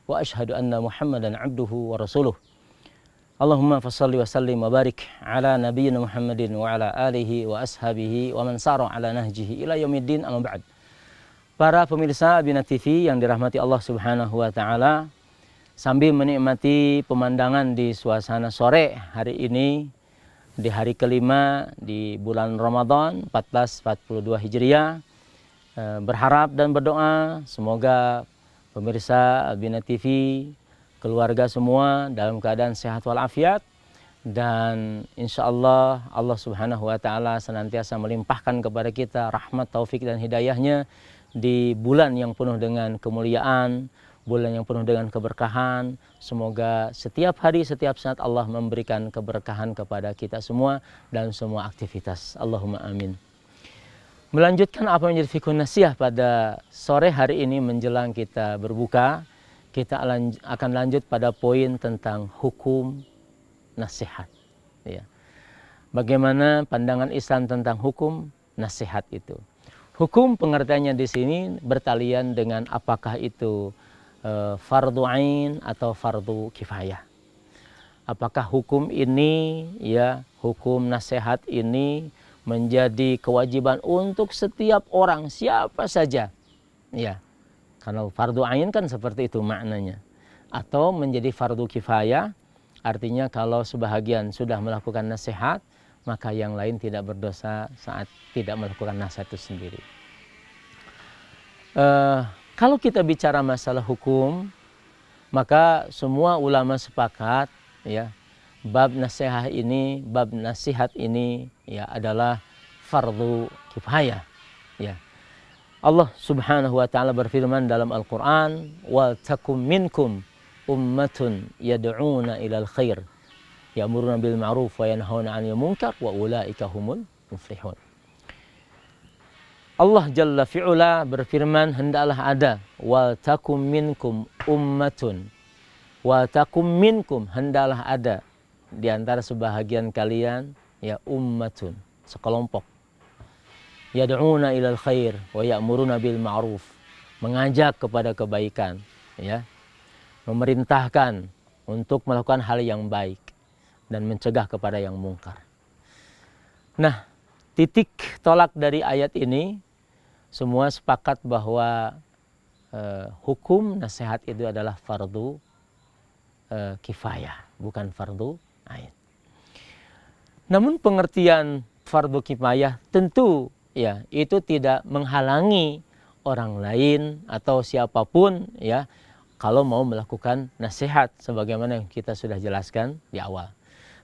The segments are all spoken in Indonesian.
wa asyhadu anna Muhammadan abduhu wa rasuluh. Allahumma fassalli wa sallim wa barik ala nabiyyina Muhammadin wa ala alihi wa ashabihi wa man sara ala nahjihi ila yaumiddin, amma ba'd. Para pemirsa Bina TV yang dirahmati Allah Subhanahu wa taala, sambil menikmati pemandangan di suasana sore hari ini di hari kelima di bulan Ramadan 1442 Hijriah, berharap dan berdoa semoga pemirsa Bina TV, keluarga semua dalam keadaan sehat walafiat, dan insya Allah Allah Subhanahu wa taala senantiasa melimpahkan kepada kita rahmat, taufik dan hidayahnya di bulan yang penuh dengan kemuliaan, bulan yang penuh dengan keberkahan. Semoga setiap hari, setiap saat Allah memberikan keberkahan kepada kita semua dan semua aktivitas. Allahumma amin. Melanjutkan apa yang menjadi fikih nasiah pada sore hari ini menjelang kita berbuka, kita akan lanjut pada poin tentang hukum nasihat. Ya. Bagaimana pandangan Islam tentang hukum nasihat itu? Hukum pengertiannya di sini bertalian dengan apakah itu fardu ain atau fardu kifayah. Apakah hukum ini, ya, hukum nasihat ini menjadi kewajiban untuk setiap orang, siapa saja, ya. Karena fardu ain kan seperti itu maknanya. Atau menjadi fardu kifayah, artinya kalau sebahagian sudah melakukan nasihat, maka yang lain tidak berdosa saat tidak melakukan nasihat itu sendiri. Kalau kita bicara masalah hukum, maka semua ulama sepakat, ya, bab nasihat ini ya adalah fardu kifayah, ya. Allah Subhanahu wa taala berfirman dalam Al-Qur'an, "Wal takum minkum ummatun yad'una ilal khair, ya'muruna bil ma'ruf wa yanhauna 'anil munkar wa ulaika humul muflihun." Allah Jalla fi'ula berfirman, hendaklah ada, wal takum minkum ummatun, wal takum minkum, hendaklah ada di antara sebahagian kalian, ya, ummatun, sekelompok, yad'una ilal khair wa ya'muruna bil ma'ruf, mengajak kepada kebaikan, ya, memerintahkan untuk melakukan hal yang baik dan mencegah kepada yang mungkar. Nah, titik tolak dari ayat ini semua sepakat bahwa hukum nasihat itu adalah fardu kifayah, bukan fardu ain. Namun pengertian fardu kifayah tentu, ya, itu tidak menghalangi orang lain atau siapapun, ya, kalau mau melakukan nasihat sebagaimana yang kita sudah jelaskan di awal.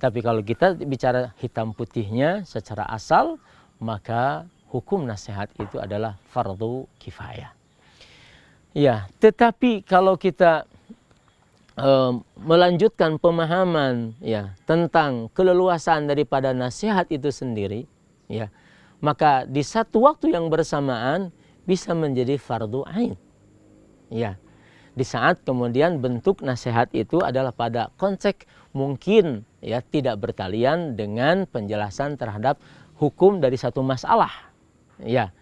Tapi kalau kita bicara hitam putihnya secara asal, maka hukum nasihat itu adalah fardu kifayah. Ya, tetapi kalau kita melanjutkan pemahaman, ya, tentang keleluasaan daripada nasihat itu sendiri, ya, maka di satu waktu yang bersamaan bisa menjadi fardu ain. Ya. Di saat kemudian bentuk nasihat itu adalah pada konteks mungkin, ya, tidak bertalian dengan penjelasan terhadap hukum dari satu masalah. Ya.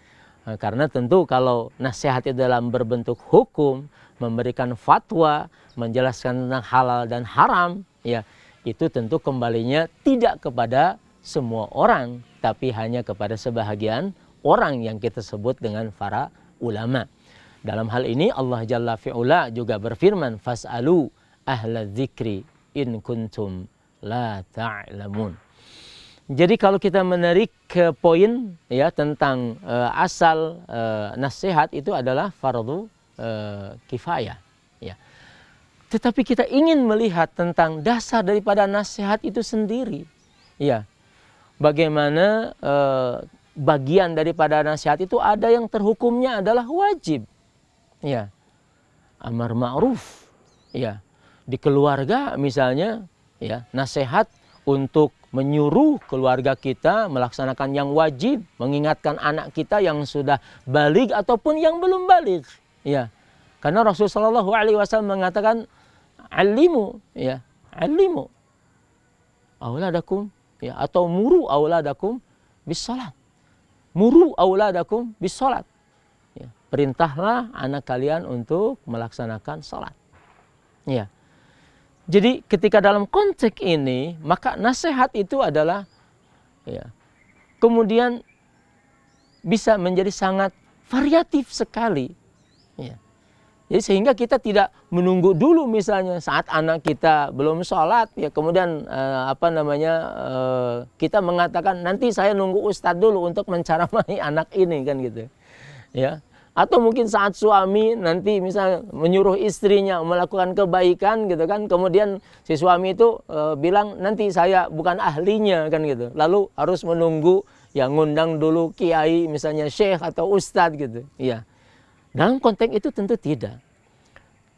Karena tentu kalau nasihat itu dalam berbentuk hukum, memberikan fatwa, menjelaskan tentang halal dan haram, ya, itu tentu kembalinya tidak kepada semua orang, tapi hanya kepada sebahagian orang yang kita sebut dengan para ulama. Dalam hal ini Allah Jalla fi'ula juga berfirman, fas'alu ahla dzikri in kuntum la ta'lamun. Jadi kalau kita menarik ke poin, ya, tentang asal nasihat itu adalah fardu kifayah, ya. Tetapi kita ingin melihat tentang dasar daripada nasihat itu sendiri, ya. Bagaimana bagian daripada nasihat itu ada yang terhukumnya adalah wajib, ya, amar ma'ruf, ya, di keluarga misalnya, ya, nasihat untuk menyuruh keluarga kita melaksanakan yang wajib, mengingatkan anak kita yang sudah baligh ataupun yang belum baligh, ya. Karena Rasulullah SAW mengatakan, alimu, ya, alimu auladakum, ya, atau muru auladakum bis salat. Muru auladakum bis salat. Ya, perintahlah anak kalian untuk melaksanakan salat. Ya. Jadi ketika dalam konteks ini, maka nasihat itu adalah ya, kemudian bisa menjadi sangat variatif sekali. Ya. Jadi sehingga kita tidak menunggu dulu misalnya saat anak kita belum sholat, ya kemudian kita mengatakan nanti saya nunggu ustadz dulu untuk menceramahi anak ini kan gitu, ya. Atau mungkin saat suami nanti misalnya menyuruh istrinya melakukan kebaikan gitu kan, kemudian si suami itu bilang nanti saya bukan ahlinya kan gitu, lalu harus menunggu yang ngundang dulu kiai misalnya syekh atau ustadz gitu, ya. Dalam konteks itu tentu tidak.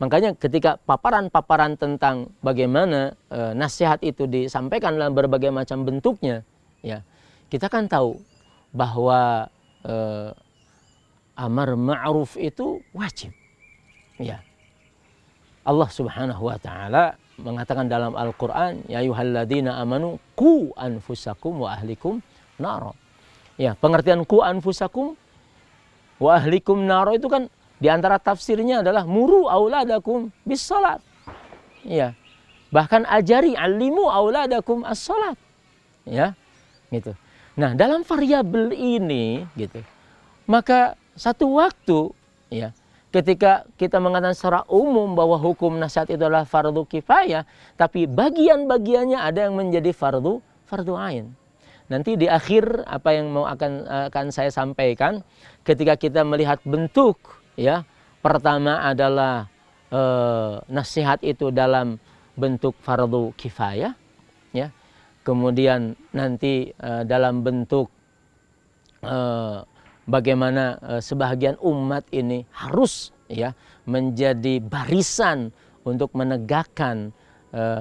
Makanya ketika paparan-paparan tentang bagaimana nasihat itu disampaikan dalam berbagai macam bentuknya, ya kita kan tahu bahwa amar ma'ruf itu wajib. Ya. Allah Subhanahu wa taala mengatakan dalam Al-Qur'an, ya ayyuhalladzina amanu qu anfusakum wa ahlikum nar. Ya, pengertian qu anfusakum wa ahlikum nar itu kan di antara tafsirnya adalah muru auladakum bis salat. Ya. Bahkan ajari alimu auladakum as-salat. Ya. Gitu. Nah, dalam variabel ini gitu. Maka satu waktu ya, ketika kita mengatakan secara umum bahwa hukum nasihat itu adalah fardu kifayah, tapi bagian-bagiannya ada yang menjadi fardu ain. Nanti di akhir apa yang akan saya sampaikan, ketika kita melihat bentuk, ya pertama adalah nasihat itu dalam bentuk fardu kifayah, ya kemudian nanti dalam bentuk bagaimana sebahagian umat ini harus ya menjadi barisan untuk menegakkan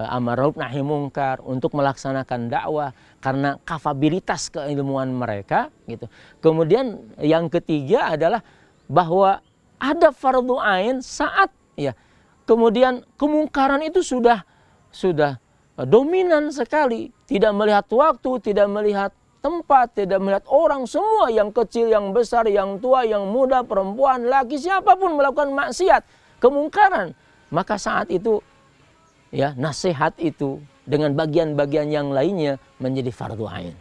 amar ma'ruf nahi mungkar, untuk melaksanakan dakwah karena kapabilitas keilmuan mereka gitu. Kemudian yang ketiga adalah bahwa ada fardu ain saat ya kemudian kemungkaran itu sudah dominan sekali, tidak melihat waktu, tidak melihat tempat, tidak melihat orang, semua yang kecil, yang besar, yang tua, yang muda, perempuan, laki, siapapun melakukan maksiat, kemungkaran, maka saat itu ya nasihat itu dengan bagian-bagian yang lainnya menjadi fardu ain.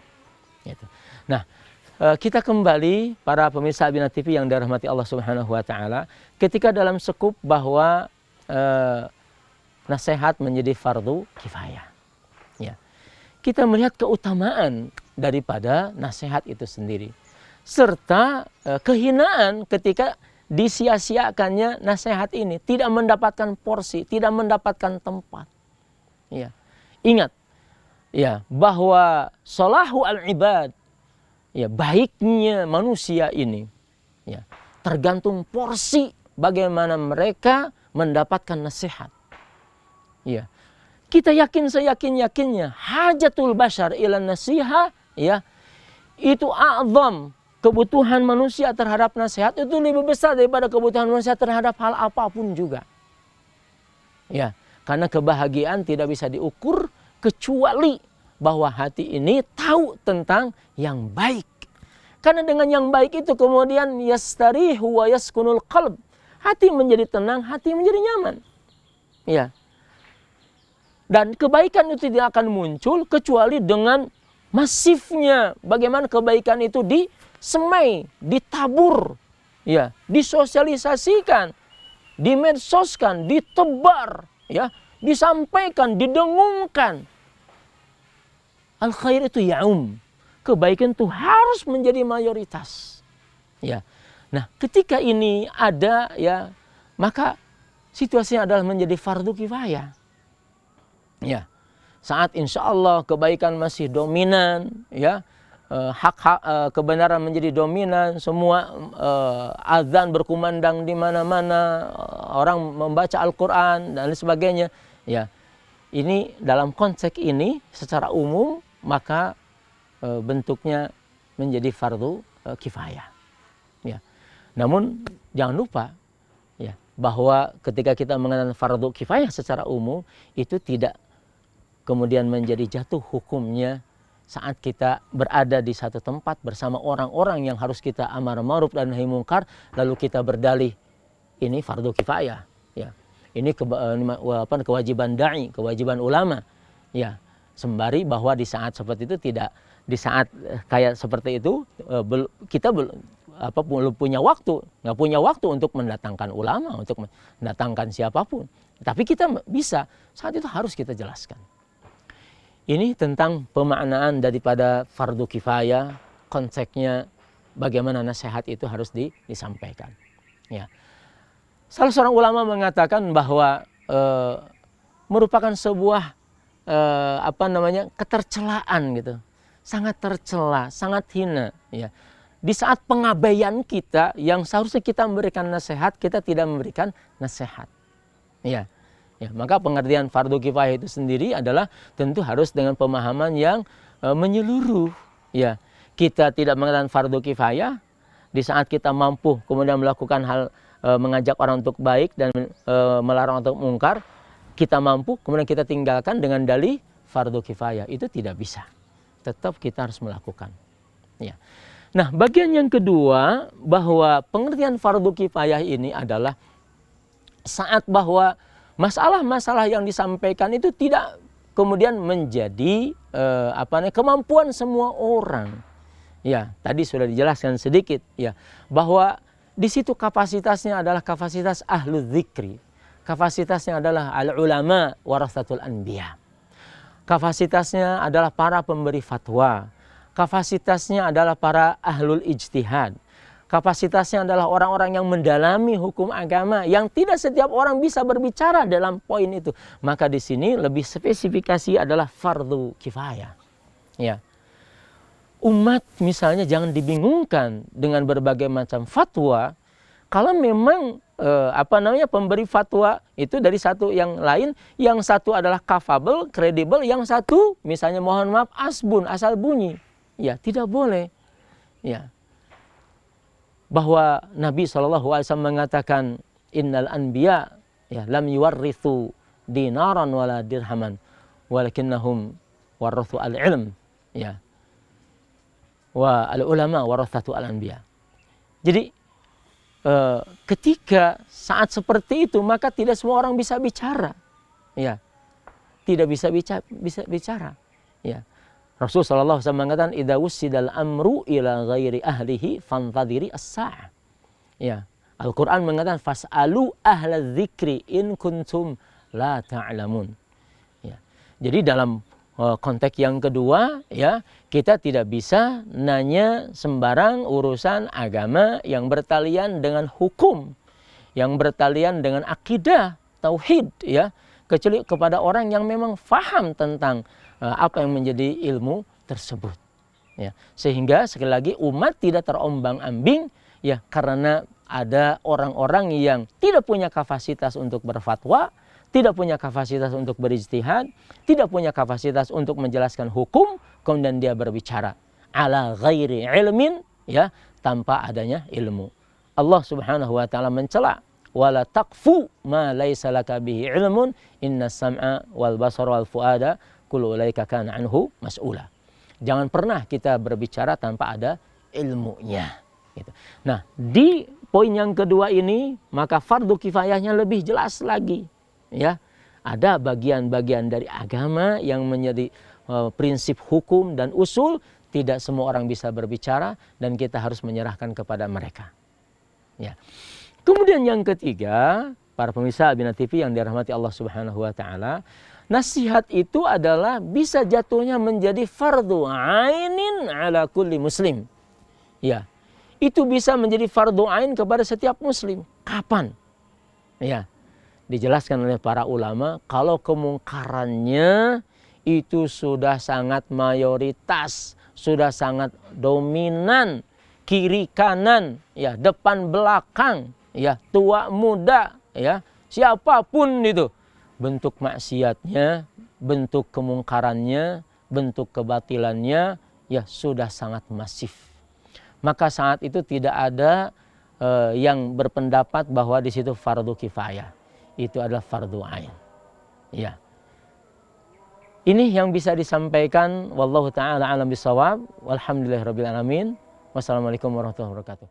Gitu. Nah, kita kembali para pemirsa Bina TV yang dirahmati Allah Subhanahu wa taala, ketika dalam sekup bahwa nasihat menjadi fardu kifayah. Ya. Kita melihat keutamaan daripada nasihat itu sendiri, serta kehinaan ketika disia-siakannya nasihat ini, tidak mendapatkan porsi, tidak mendapatkan tempat. Ya. Ingat ya bahwa salahu al-ibad, ya baiknya manusia ini ya tergantung porsi bagaimana mereka mendapatkan nasihat. Ya. Kita yakin seyakin-yakinnya hajatul bashar ila nasiha ya itu a'zam, kebutuhan manusia terhadap nasihat itu lebih besar daripada kebutuhan manusia terhadap hal apapun juga. Ya, karena kebahagiaan tidak bisa diukur kecuali bahwa hati ini tahu tentang yang baik. Karena dengan yang baik itu kemudian yastarihu wa yaskunul qalb. Hati menjadi tenang, hati menjadi nyaman. Ya. Dan kebaikan itu tidak akan muncul kecuali dengan masifnya bagaimana kebaikan itu disemai, ditabur, ya, disosialisasikan, dimedsoskan, ditebar, ya, disampaikan, didengungkan. Al khair itu ya'um. Kebaikan itu harus menjadi mayoritas. Ya. Nah, ketika ini ada ya, maka situasinya adalah menjadi fardu kifayah. Ya. Saat insya Allah kebaikan masih dominan, ya, kebenaran menjadi dominan, semua azan berkumandang di mana-mana, orang membaca Al-Quran dan lain sebagainya. Ya, ini dalam konteks ini secara umum maka bentuknya menjadi fardu kifayah. Ya, namun jangan lupa ya bahwa ketika kita mengenal fardu kifayah secara umum itu tidak kemudian menjadi jatuh hukumnya saat kita berada di satu tempat bersama orang-orang yang harus kita amar ma'ruf dan nahi mungkar, lalu kita berdalih ini fardu kifayah. Ya. ini kewajiban dai, kewajiban ulama. Ya, sembari bahwa di saat seperti itu di saat kayak seperti itu kita belum punya waktu, nggak punya waktu untuk mendatangkan ulama, untuk mendatangkan siapapun. Tapi kita bisa, saat itu harus kita jelaskan. Ini tentang pemaknaan daripada fardu kifayah, konteksnya bagaimana nasihat itu harus disampaikan. Ya. Salah seorang ulama mengatakan bahwa merupakan sebuah ketercelaan gitu, sangat tercela, sangat hina. Ya. Di saat pengabaian kita yang seharusnya kita memberikan nasihat, kita tidak memberikan nasihat. Ya. Ya, maka pengertian fardu kifayah itu sendiri adalah tentu harus dengan pemahaman yang menyeluruh. Ya, kita tidak mengatakan fardu kifayah di saat kita mampu kemudian melakukan hal mengajak orang untuk baik dan melarang untuk mungkar, kita mampu kemudian kita tinggalkan dengan dalih fardu kifayah, itu tidak bisa. Tetap kita harus melakukan. Ya. Nah, bagian yang kedua bahwa pengertian fardu kifayah ini adalah saat bahwa masalah-masalah yang disampaikan itu tidak kemudian menjadi kemampuan semua orang. Ya, tadi sudah dijelaskan sedikit ya bahwa di situ kapasitasnya adalah kapasitas ahlu dzikri. Kapasitasnya adalah al-ulama warasatul anbiya. Kapasitasnya adalah para pemberi fatwa. Kapasitasnya adalah para ahlul ijtihad. Kapasitasnya adalah orang-orang yang mendalami hukum agama, yang tidak setiap orang bisa berbicara dalam poin itu. Maka di sini lebih spesifikasi adalah fardu kifayah. Ya. Umat misalnya jangan dibingungkan dengan berbagai macam fatwa. Kalau memang pemberi fatwa itu dari satu yang lain, yang satu adalah kafabel, kredibel, yang satu misalnya mohon maaf asbun, asal bunyi. Ya, tidak boleh. Ya. Bahwa Nabi SAW mengatakan innal anbiya ya lam yuwarrithu dinaran wala dirhaman walakinnahum warathu al-ilm ya wa al-ulama warathatu al-anbiya. Jadi ketika saat seperti itu maka tidak semua orang bisa bicara. Ya. Tidak bisa bicara. Ya. Rasulullah SAW mengatakan idza wussidal amru ila ghairi ahlihi fantadhiri as-sa'ah. Ya. Al-Qur'an mengatakan fas'alu ahla dzikri in kuntum la ta'lamun. Ya. Jadi dalam konteks yang kedua ya, kita tidak bisa nanya sembarang urusan agama yang bertalian dengan hukum, yang bertalian dengan akidah, tauhid ya, kecuali kepada orang yang memang faham tentang apa yang menjadi ilmu tersebut. Ya. Sehingga sekali lagi umat tidak terombang-ambing ya karena ada orang-orang yang tidak punya kapasitas untuk berfatwa, tidak punya kapasitas untuk berijtihad, tidak punya kapasitas untuk menjelaskan hukum, kemudian dia berbicara ala ghairi ilmin ya, tanpa adanya ilmu. Allah Subhanahu wa taala mencela wala taqfu ma laisa laka bihi ilmun innas sam'a wal basara wal fuada kullu ulaika kana anhu mas'ula. Jangan pernah kita berbicara tanpa ada ilmunya. Gitu. Nah, di poin yang kedua ini maka fardu kifayahnya lebih jelas lagi. Ya, ada bagian-bagian dari agama yang menjadi prinsip hukum dan usul, tidak semua orang bisa berbicara dan kita harus menyerahkan kepada mereka. Ya. Kemudian yang ketiga, para pemirsa Al-Bina TV yang dirahmati Allah Subhanahu wa taala, nasihat itu adalah bisa jatuhnya menjadi fardu ainin ala kulli muslim. Ya. Itu bisa menjadi fardu ain kepada setiap muslim. Kapan? Ya. Dijelaskan oleh para ulama, kalau kemungkarannya itu sudah sangat mayoritas, sudah sangat dominan, kiri kanan, ya, depan belakang, ya, tua muda, ya, siapapun itu, bentuk maksiatnya, bentuk kemungkarannya, bentuk kebatilannya, ya sudah sangat masif. Maka saat itu tidak ada yang berpendapat bahwa di situ fardu kifayah. Itu adalah fardu ain. Ya. Ini yang bisa disampaikan wallahu taala alam bisawab. Walhamdulillahirabbil alamin. Wassalamualaikum warahmatullahi wabarakatuh.